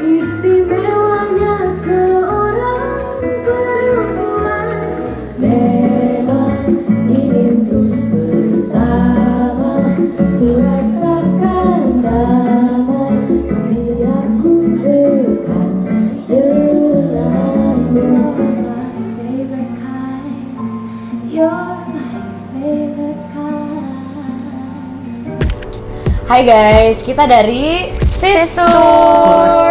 Istimewanya seorang perempuan, memang ingin terus bersama. Ku rasakan damai setiap ku dekat denganmu. My favorite kind, you're my favorite kind. Hai guys, kita dari Sisur.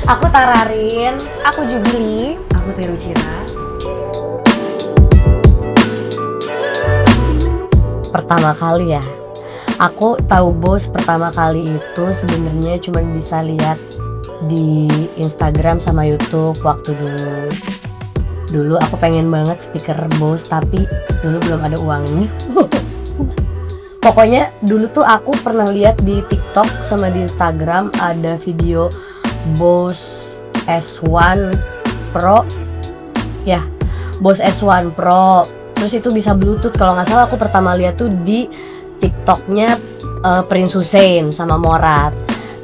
Aku Tararin. Aku Jubli. Aku Terucira. Pertama kali ya, aku tahu Bose pertama kali itu sebenarnya cuma bisa lihat di Instagram sama YouTube waktu dulu. Dulu aku pengen banget speaker Bose, tapi dulu belum ada uangnya. Pokoknya dulu tuh aku pernah lihat di TikTok sama di Instagram ada video Bose S1 Pro. Ya, Bose S1 Pro. Terus itu bisa Bluetooth, kalau nggak salah aku pertama lihat tuh di TikToknya Prince Hussein sama Morat.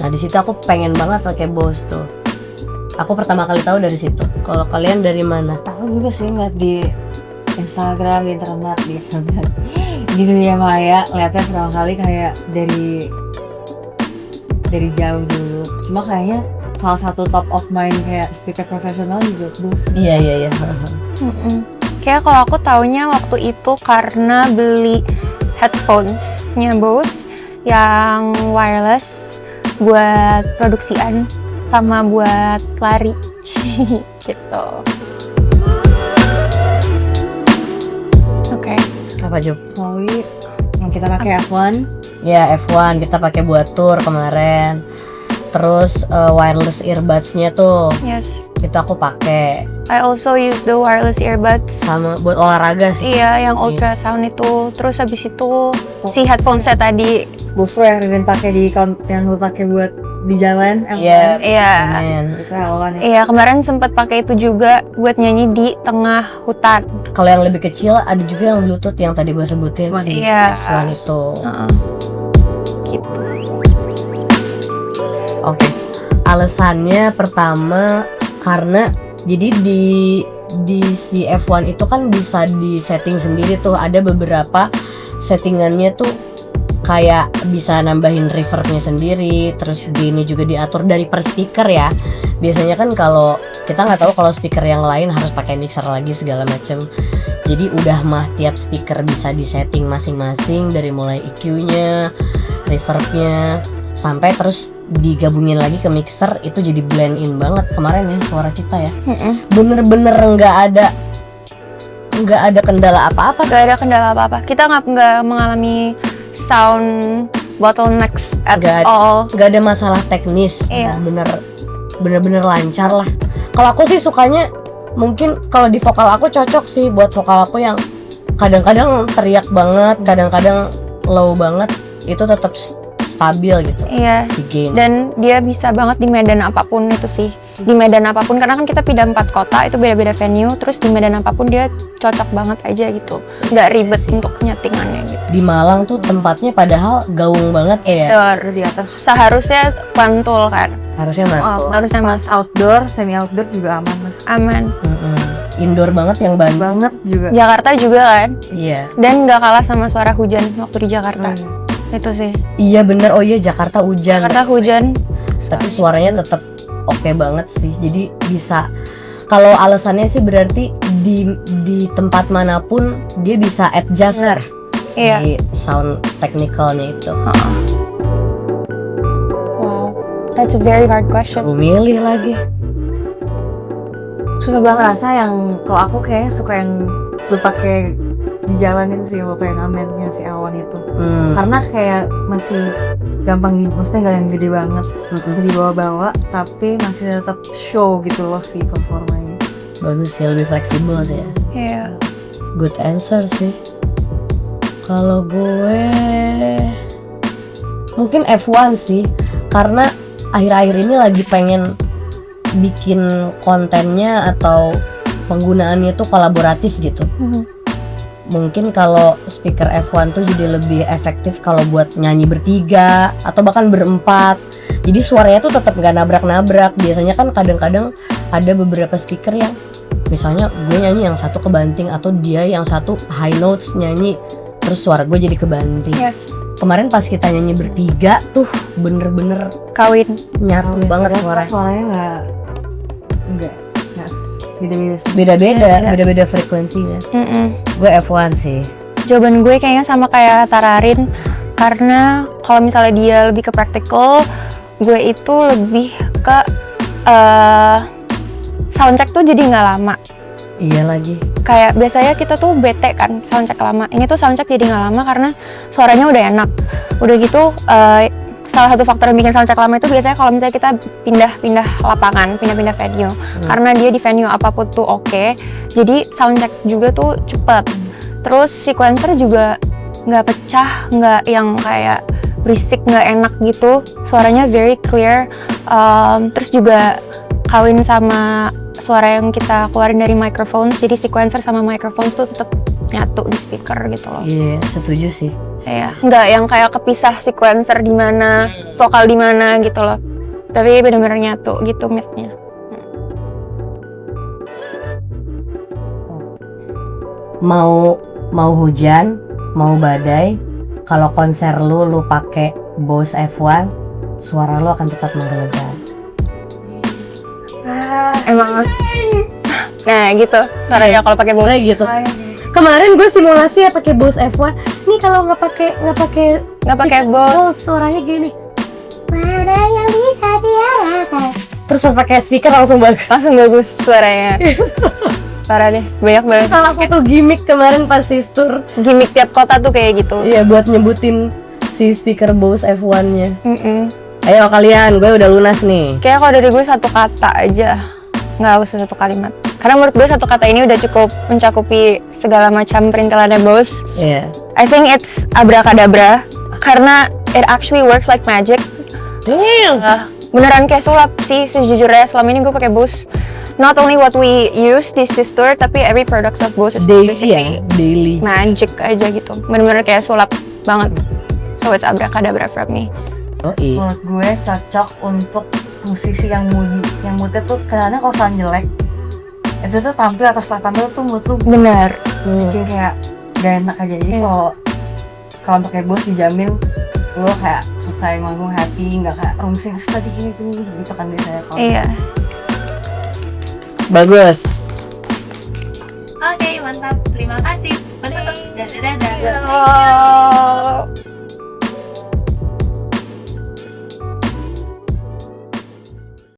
Nah di situ aku pengen banget pakai Bose tuh. Aku pertama kali tahu dari situ. Kalau kalian dari mana? Aku juga sih ngeliat di Instagram, di internet, di dunia maya, ngeliatnya pertama kali kayak dari jauh dulu. Cuma kayaknya salah satu top of mind kayak speaker profesional juga Bose. Iya. Kayak kalau aku taunya waktu itu karena beli headphones-nya Bose yang wireless buat produksian sama buat lari gitu. Oke. Apa Jub? Chloe, yang kita pakai F1. Ya F1 kita pakai buat tour kemarin. Terus wireless earbuds-nya tuh Yes. itu aku pakai I also use the wireless earbuds. sama buat olahraga sih. Iya, yang ultrasound itu. Terus habis itu si headphones-nya tadi. Bose Pro yang Rin pakai yang lu pakai buat di jalan. Iya. Iya. Men. Itu L1 ya. Iya, kemarin sempat pakai itu juga buat nyanyi di tengah hutan. Kalau yang lebih kecil ada juga yang Bluetooth yang tadi gue sebutin S1. sih. Iya. S1 itu. Gitu. Oke. Alasannya pertama karena jadi di si F1 itu kan bisa di setting sendiri tuh, ada beberapa settingannya tuh kayak bisa nambahin reverbnya sendiri, terus gainnya juga diatur dari per speaker ya. Biasanya kan kalau kita nggak tahu kalau speaker yang lain harus pakai mixer lagi segala macem. Jadi udah mah tiap speaker bisa disetting masing-masing dari mulai EQ-nya, reverbnya, sampai terus digabungin lagi ke mixer, itu jadi blend in banget kemarin ya suara kita ya. Bener-bener nggak ada kendala apa-apa. Gak ada kendala apa-apa. Kita nggak mengalami sound bottlenecks at all. Nggak ada masalah teknis. Iya. Bener-bener lancar lah. Kalau aku sih sukanya mungkin kalau di vokal aku cocok sih buat vokal aku yang kadang-kadang teriak banget, kadang-kadang low banget, itu tetap stabil gitu. Iya. Si gain. Dan dia bisa banget di medan apapun itu sih. Di medan apapun, karena kan kita pindah 4 kota, itu beda-beda venue. Terus di medan apapun dia cocok banget aja gitu. Nggak ribet untuk nyetingannya gitu. Di Malang tuh tempatnya padahal gaung banget ya. Betul. Di atas. Seharusnya mantul kan. Harusnya mantul. Harusnya Mas mas outdoor, semi outdoor juga aman mas. aman. Indoor banget yang banyak. Banget juga. Jakarta juga kan. Iya. Dan nggak kalah sama suara hujan waktu di Jakarta. Itu sih. Iya bener. Oh iya Jakarta hujan. Jakarta hujan. Tapi suaranya tetap oke banget sih. Jadi bisa. Kalau alasannya sih berarti di tempat manapun dia bisa adjust si Iya. sound technicalnya itu. Wow, that's a very hard question. Aku milih lagi. Susah banget rasa yang kalau aku kayak suka yang lu pakai di jalan itu sih, lu pengen amen yang si L1 itu. Karena kayak masih gampang maksudnya nggak yang gede banget, bisa dibawa-bawa tapi masih tetap show gitu loh si performanya. Bagus sih, lebih fleksibel sih ya. Iya. Good answer sih. Kalau gue mungkin F1 sih, karena akhir-akhir ini lagi pengen bikin kontennya atau penggunaannya tuh kolaboratif gitu. mungkin kalau speaker F1 tuh jadi lebih efektif kalau buat nyanyi bertiga atau bahkan berempat. Jadi suaranya tuh tetap nggak nabrak-nabrak. Biasanya kan kadang-kadang ada beberapa speaker yang misalnya gue nyanyi yang satu kebanting atau dia yang satu high notes nyanyi terus suara gue jadi kebanting. Yes. Kemarin pas kita nyanyi bertiga tuh bener-bener Kawin. nyatu banget Padahal suaranya. suaranya nggak Beda-beda frekuensinya. Gue F1 sih. Jawaban gue kayaknya sama kayak Tararin, karena kalau misalnya dia lebih ke practical, gue itu lebih ke soundcheck tuh jadi nggak lama. Iya lagi. Kayak biasanya kita tuh bete kan soundcheck lama. Ini tuh soundcheck jadi nggak lama karena suaranya udah enak. Udah gitu salah satu faktor yang bikin soundcheck lama itu biasanya kalau misalnya kita pindah-pindah lapangan, pindah-pindah venue. Karena dia di venue apapun tuh oke. Jadi soundcheck juga tuh cepet. Terus sequencer juga nggak pecah, nggak yang kayak berisik, nggak enak gitu. Suaranya very clear. Terus juga kawin sama suara yang kita keluarin dari microphones, jadi sequencer sama microphones tuh tetap nyatu di speaker gitu loh. Iya, setuju sih. Iya, nggak yang kayak kepisah sequencer di mana, vokal di mana gitu loh. Tapi benar-benar nyatu gitu mic-nya. Mau hujan, mau badai, kalau konser lu pakai Bose F1, suara lu akan tetap menggelegar. Emang. Nah gitu suaranya kalau pakai Bose. Kayak gitu. Kemarin gue simulasi ya pakai Bose F1. Nih kalau nggak pakai Bose suaranya gini. Mana yang bisa diarahkan? Terus pas pakai speaker langsung bagus Suaranya. Parah deh, banyak banget. Salah satu gimmick kemarin pas sistur. Gimmick tiap kota tuh kayak gitu. Iya, buat nyebutin si speaker Bose F1-nya. Ayo kalian, gue udah lunas nih. Kayak kalau dari gue satu kata aja, nggak usah satu kalimat. Karena menurut gue satu kata ini udah cukup mencakupi segala macam perintilannya Bose. Iya. I think it's abracadabra, karena it actually works like magic. Damn. Beneran kayak sulap sih sejujurnya. Selama ini gue pakai Bose. Not only what we use di Sistur, tapi every products of Bose is basically daily. magic aja gitu. Bener-bener kayak sulap banget. So it's abracadabra from me. Oh iya. Menurut gue cocok untuk musisi yang moody. Yang moodnya tuh kadang-kadang kalau sound jelek itu tuh tampil atau setelah tampil tuh mood tuh Bener. bikin kayak gak enak aja. Jadi kalau pakai Bose dijamin lo kayak selesai manggung happy, nggak kayak rungsing tadi gini gitu kan biasanya kalau Iya. Bagus. Oke, mantap. Terima kasih. Dadah. Oh.